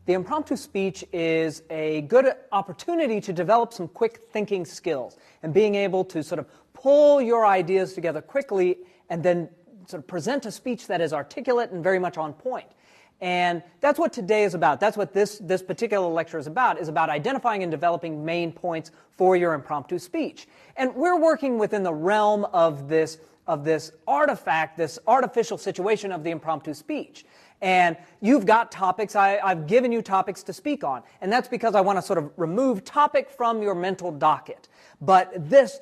The impromptu speech is a good opportunity to develop some quick thinking skills and being able to sort of pull your ideas together quickly and then sort of present a speech that is articulate and very much on point. And that's what today is about. That's what this particular lecture is about identifying and developing main points for your impromptu speech. And we're working within the realm of this artifact, this artificial situation of the impromptu speech. And you've got topics, I've given you topics to speak on. And that's because I want to sort of remove topic from your mental docket. But this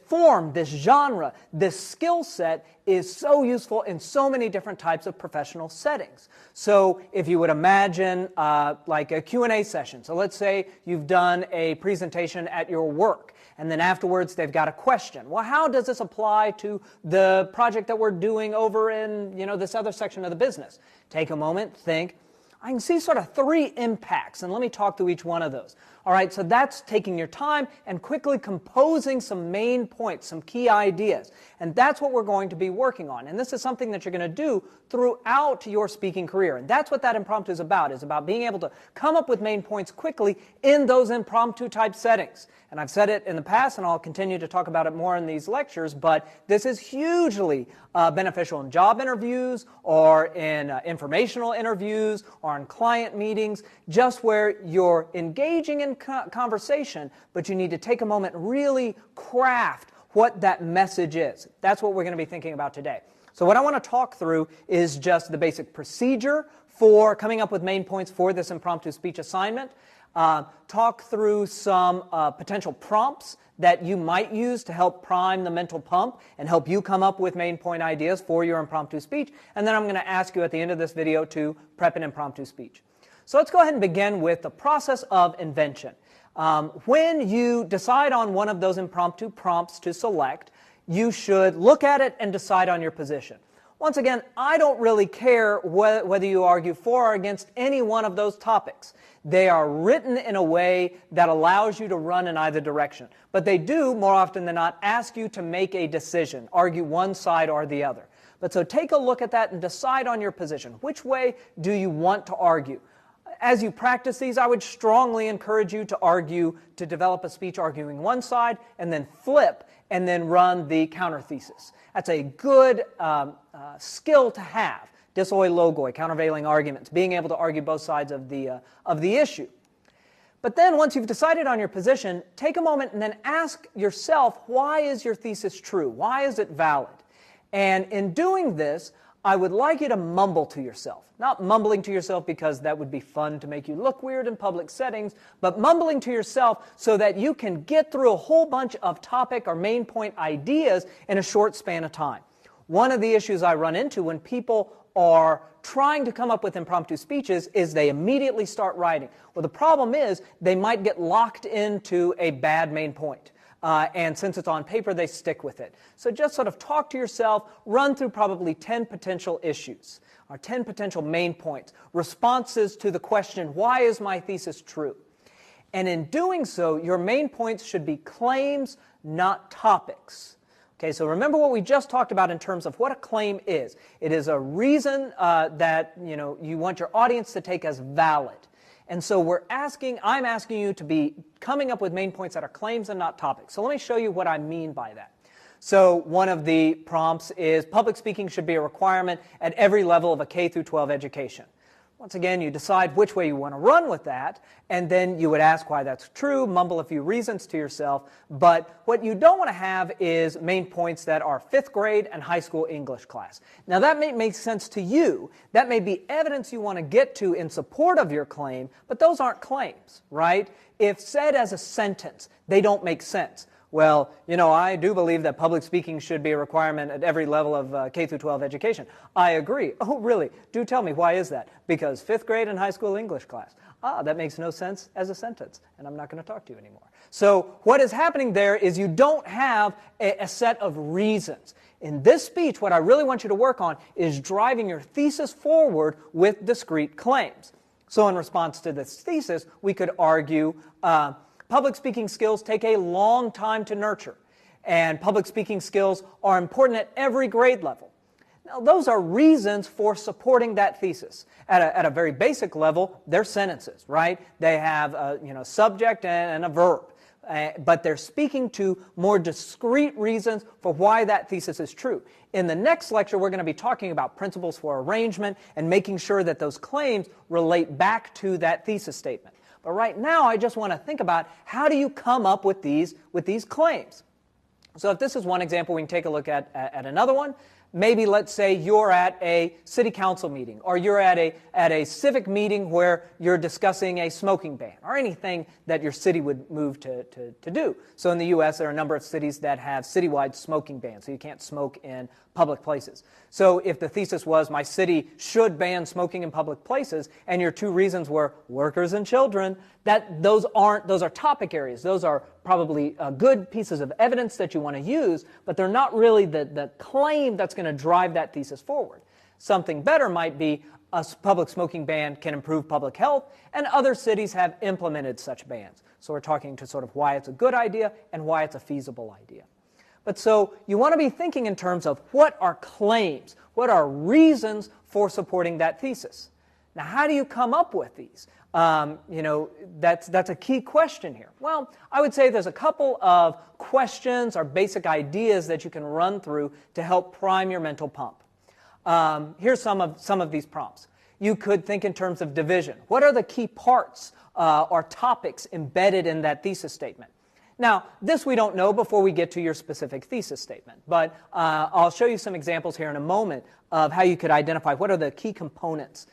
form, this genre, this skill set is so useful in so many different types of professional settings. So if you would imagine like a Q&A session. So let's say you've done a presentation at your work. And then afterwards, they've got a question. Well, how does this apply to the project that we're doing over in, this other section of the business? Take a moment, think. I can see sort of 3 impacts, and let me talk through each one of those. All right, so that's taking your time and quickly composing some main points, some key ideas. And that's what we're going to be working on. And this is something that you're going to do throughout your speaking career. And that's what that impromptu is about being able to come up with main points quickly in those impromptu type settings. And I've said it in the past, and I'll continue to talk about it more in these lectures, but this is hugely beneficial in job interviews or in informational interviews or in client meetings, just where you're engaging in conversation, but you need to take a moment and really craft what that message is. That's what we're going to be thinking about today. So what I want to talk through is just the basic procedure for coming up with main points for this impromptu speech assignment. Talk through some potential prompts that you might use to help prime the mental pump and help you come up with main point ideas for your impromptu speech. And then I'm going to ask you at the end of this video to prep an impromptu speech. So let's go ahead and begin with the process of invention. When you decide on one of those impromptu prompts to select, you should look at it and decide on your position. Once again, I don't really care whether you argue for or against any one of those topics. They are written in a way that allows you to run in either direction. But they do, more often than not, ask you to make a decision, argue one side or the other. But so take a look at that and decide on your position. Which way do you want to argue? As you practice these, I would strongly encourage you to develop a speech arguing one side, and then flip, and then run the counter thesis. That's a good skill to have. Dissoi logoi, countervailing arguments, being able to argue both sides of the issue. But then once you've decided on your position, take a moment and then ask yourself, why is your thesis true? Why is it valid? And in doing this, I would like you to mumble to yourself. Not mumbling to yourself because that would be fun to make you look weird in public settings, but mumbling to yourself so that you can get through a whole bunch of topic or main point ideas in a short span of time. One of the issues I run into when people are trying to come up with impromptu speeches is they immediately start writing. Well, the problem is they might get locked into a bad main point. And since it's on paper, they stick with it. So just sort of talk to yourself, run through probably 10 potential issues, or 10 potential main points, responses to the question, why is my thesis true? And in doing so, your main points should be claims, not topics. Okay, so remember what we just talked about in terms of what a claim is. It is a reason that you want your audience to take as valid. And so I'm asking you to be coming up with main points that are claims and not topics. So let me show you what I mean by that. So one of the prompts is public speaking should be a requirement at every level of a K through 12 education. Once again, you decide which way you want to run with that, and then you would ask why that's true, mumble a few reasons to yourself, but what you don't want to have is main points that are 5th grade and high school English class. Now that may make sense to you. That may be evidence you want to get to in support of your claim, but those aren't claims, right? If said as a sentence, they don't make sense. Well, I do believe that public speaking should be a requirement at every level of K through 12 education. I agree. Oh, really? Do tell me, why is that? Because 5th grade and high school English class. That makes no sense as a sentence, and I'm not going to talk to you anymore. So what is happening there is you don't have a set of reasons. In this speech, what I really want you to work on is driving your thesis forward with discrete claims. So in response to this thesis, we could argue public speaking skills take a long time to nurture, and public speaking skills are important at every grade level. Now, those are reasons for supporting that thesis. At a very basic level, they're sentences, right? They have a subject and a verb. But they're speaking to more discrete reasons for why that thesis is true. In the next lecture, we're going to be talking about principles for arrangement and making sure that those claims relate back to that thesis statement. But right now, I just want to think about how do you come up with these claims. So if this is one example, we can take a look at another one. Maybe let's say you're at a city council meeting, or you're at a civic meeting where you're discussing a smoking ban, or anything that your city would move to do. So in the U.S., there are a number of cities that have citywide smoking bans, so you can't smoke in public places. So if the thesis was, my city should ban smoking in public places, and your two reasons were workers and children, those are topic areas. Those are probably good pieces of evidence that you want to use, but they're not really the claim that's going to drive that thesis forward. Something better might be a public smoking ban can improve public health, and other cities have implemented such bans. So we're talking to sort of why it's a good idea and why it's a feasible idea. But so you want to be thinking in terms of what are claims, what are reasons for supporting that thesis. Now, how do you come up with these? That's a key question here. Well, I would say there's a couple of questions or basic ideas that you can run through to help prime your mental pump. Here's some of these prompts. You could think in terms of division. What are the key parts or topics embedded in that thesis statement? Now, this we don't know before we get to your specific thesis statement, but I'll show you some examples here in a moment of how you could identify what are the key components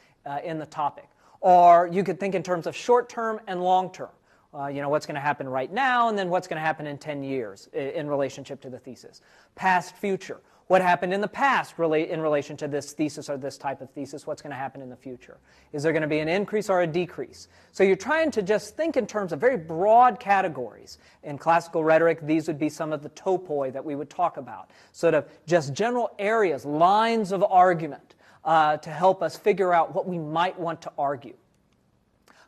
in the topic. Or you could think in terms of short-term and long-term. What's going to happen right now, and then what's going to happen in 10 years in relationship to the thesis. Past, future. What happened in the past in relation to this thesis or this type of thesis? What's going to happen in the future? Is there going to be an increase or a decrease? So you're trying to just think in terms of very broad categories. In classical rhetoric, these would be some of the topoi that we would talk about. Sort of just general areas, lines of argument to help us figure out what we might want to argue.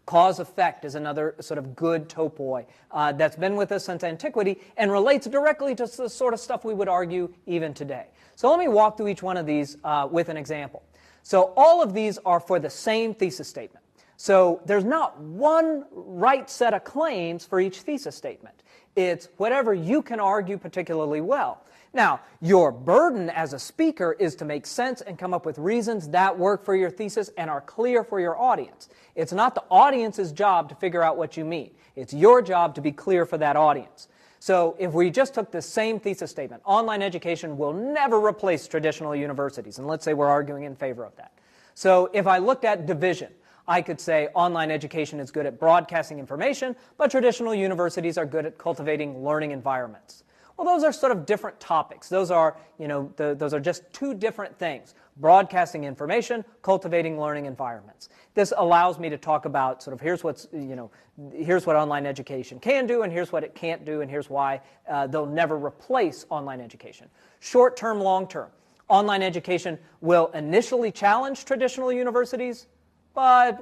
Cause-effect is another sort of good topoi that's been with us since antiquity and relates directly to the sort of stuff we would argue even today. So let me walk through each one of these with an example. So all of these are for the same thesis statement. So there's not one right set of claims for each thesis statement. It's whatever you can argue particularly well. Now, your burden as a speaker is to make sense and come up with reasons that work for your thesis and are clear for your audience. It's not the audience's job to figure out what you mean. It's your job to be clear for that audience. So if we just took the same thesis statement, online education will never replace traditional universities, and let's say we're arguing in favor of that. So if I looked at division, I could say online education is good at broadcasting information, but traditional universities are good at cultivating learning environments. Well, those are sort of different topics. Those are, those are just two different things. Broadcasting information, cultivating learning environments. This allows me to talk about sort of here's what online education can do, and here's what it can't do, and here's why they'll never replace online education. Short-term, long-term. Online education will initially challenge traditional universities, but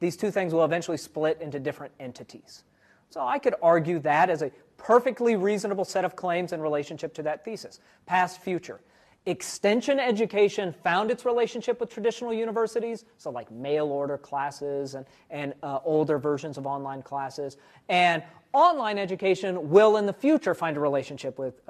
these two things will eventually split into different entities. So I could argue that as a perfectly reasonable set of claims in relationship to that thesis. Past, future. Extension education found its relationship with traditional universities, so like mail order classes and older versions of online classes. And online education will in the future find a relationship with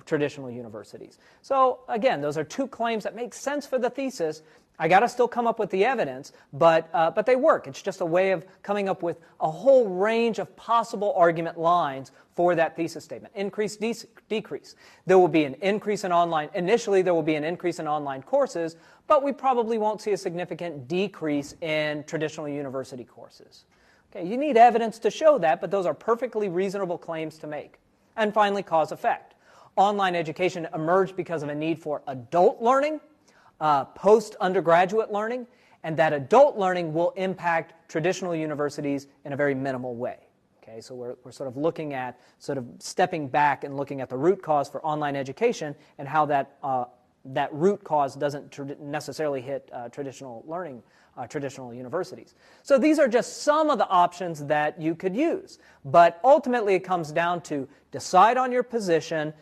traditional universities. So again, those are two claims that make sense for the thesis. I got to still come up with the evidence, but they work. It's just a way of coming up with a whole range of possible argument lines for that thesis statement. Increase, decrease. There will be an increase in online. Initially, there will be an increase in online courses, but we probably won't see a significant decrease in traditional university courses. Okay, you need evidence to show that, but those are perfectly reasonable claims to make. And finally, cause-effect. Online education emerged because of a need for adult learning, post-undergraduate learning, and that adult learning will impact traditional universities in a very minimal way. Okay, so we're sort of looking at sort of stepping back and looking at the root cause for online education and how that root cause doesn't necessarily hit traditional learning traditional universities. So these are just some of the options that you could use. But ultimately, it comes down to decide on your position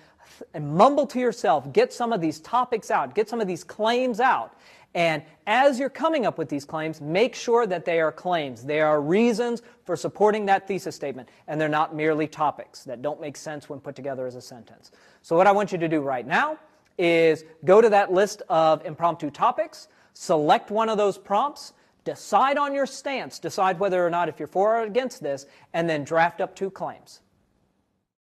and mumble to yourself, get some of these topics out, get some of these claims out. And as you're coming up with these claims, make sure that they are claims. They are reasons for supporting that thesis statement, and they're not merely topics that don't make sense when put together as a sentence. So what I want you to do right now is go to that list of impromptu topics, select one of those prompts, decide on your stance, decide whether or not if you're for or against this, and then draft up 2 claims.